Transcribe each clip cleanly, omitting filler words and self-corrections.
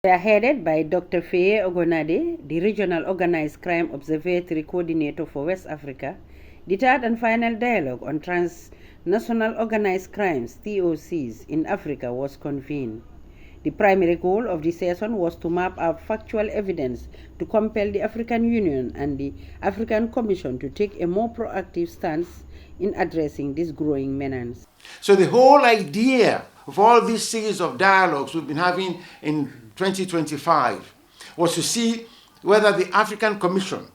They are headed by Dr. Feye Ogonade, the Regional Organized Crime Observatory Coordinator for West Africa. The third and final dialogue on transnational organized crimes, TOCs, in Africa was convened. The primary goal of the session was to map out factual evidence to compel the African Union and the African Commission to take a more proactive stance in addressing this growing menace. So the whole idea of all these series of dialogues we've been having in 2025 was to see whether the African Commission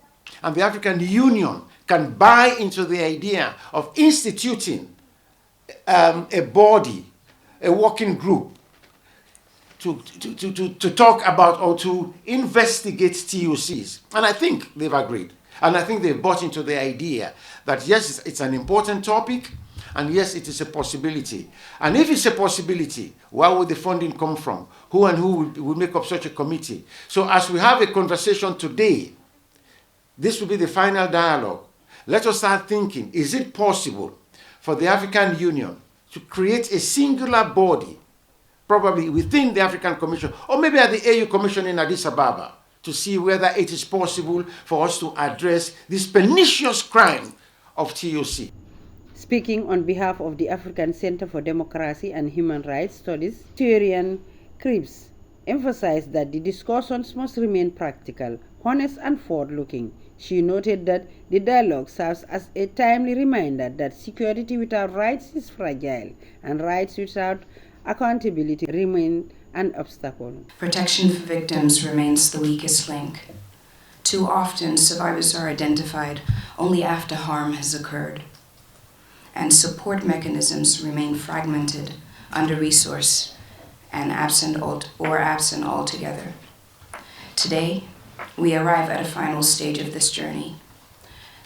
and the African Union can buy into the idea of instituting a body, a working group, to talk about or to investigate TOCs. And I think they've agreed. And I think they've bought into the idea that yes, it's an important topic, and yes, it is a possibility. And if it's a possibility, where would the funding come from? Who and who will make up such a committee? So as we have a conversation today, this will be the final dialogue. Let us start thinking, is it possible for the African Union to create a singular body, probably within the African Commission, or maybe at the AU Commission in Addis Ababa, to see whether it is possible for us to address this pernicious crime of TOC. Speaking on behalf of the African Center for Democracy and Human Rights Studies, Tyrian Krebs emphasized that the discussions must remain practical, honest, and forward-looking. She noted that the dialogue serves as a timely reminder that security without rights is fragile, and rights without accountability remain an obstacle. Protection for victims remains the weakest link. Too often, survivors are identified only after harm has occurred, and support mechanisms remain fragmented, under-resourced, and absent altogether. Today, we arrive at a final stage of this journey.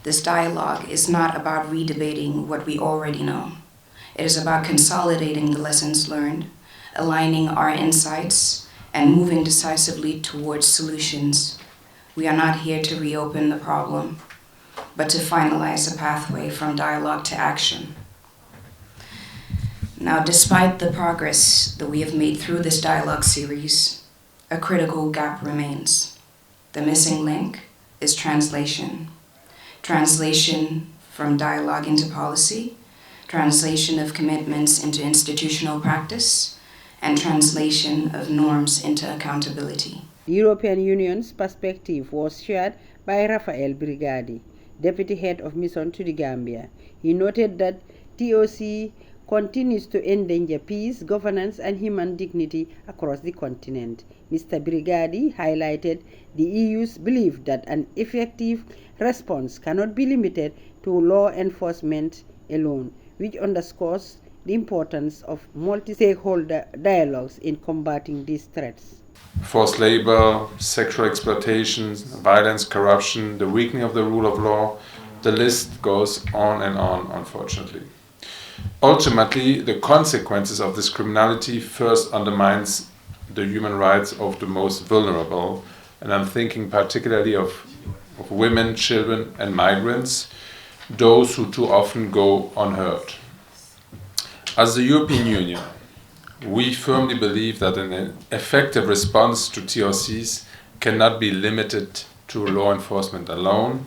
This dialogue is not about redebating what we already know. It is about consolidating the lessons learned, aligning our insights, and moving decisively towards solutions. We are not here to reopen the problem, but to finalize a pathway from dialogue to action. Now, despite the progress that we have made through this dialogue series, a critical gap remains. The missing link is translation. Translation from dialogue into policy, translation of commitments into institutional practice, and translation of norms into accountability. The European Union's perspective was shared by Rafael Brigadi, Deputy Head of Mission to the Gambia. He noted that TOC continues to endanger peace, governance, and human dignity across the continent. Mr. Brigadi highlighted the EU's belief that an effective response cannot be limited to law enforcement alone, which underscores the importance of multi-stakeholder dialogues in combating these threats. Forced labor, sexual exploitation, violence, corruption, the weakening of the rule of law, the list goes on, unfortunately. Ultimately, the consequences of this criminality first undermines the human rights of the most vulnerable, and I'm thinking particularly of women, children, and migrants, those who too often go unheard. As the European Union, we firmly believe that an effective response to TOCs cannot be limited to law enforcement alone,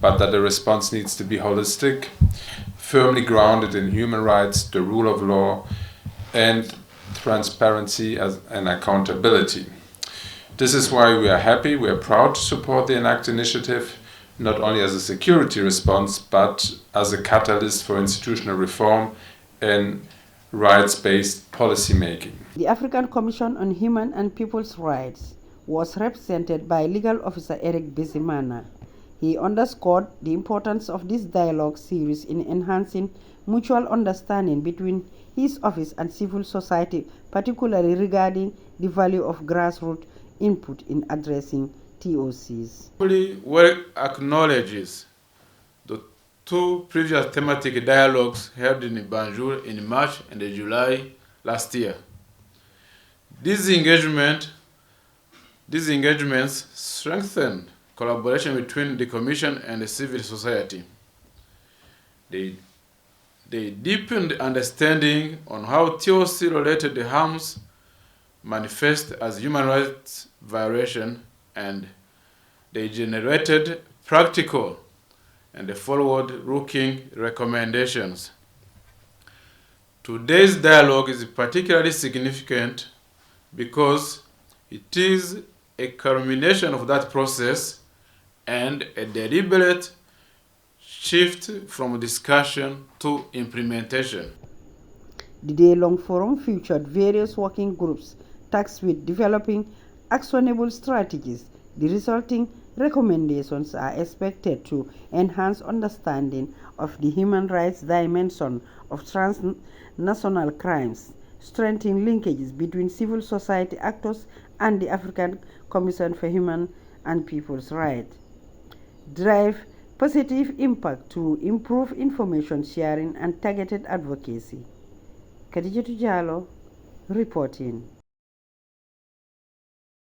but that the response needs to be holistic, firmly grounded in human rights, the rule of law, and transparency and accountability. This is why we are happy, we are proud to support the ENACT initiative, not only as a security response, but as a catalyst for institutional reform and rights-based policy making. The African Commission on Human and People's Rights was represented by Legal Officer Eric Bizimana. He underscored the importance of this dialogue series in enhancing mutual understanding between his office and civil society, particularly regarding the value of grassroots input in addressing TOCs. Well acknowledges the two previous thematic dialogues held in Banjul in March and July last year. These engagements strengthen collaboration between the Commission and the civil society. They deepened understanding on how TOC-related harms manifest as human rights violation, and they generated practical and forward-looking recommendations. Today's dialogue is particularly significant because it is a culmination of that process and a deliberate shift from discussion to implementation. The day-long forum featured various working groups tasked with developing actionable strategies. The resulting recommendations are expected to enhance understanding of the human rights dimension of transnational crimes, strengthen linkages between civil society actors and the African Commission for Human and People's Rights, drive positive impact to improve information sharing and targeted advocacy. Khadijatu Jallow reporting.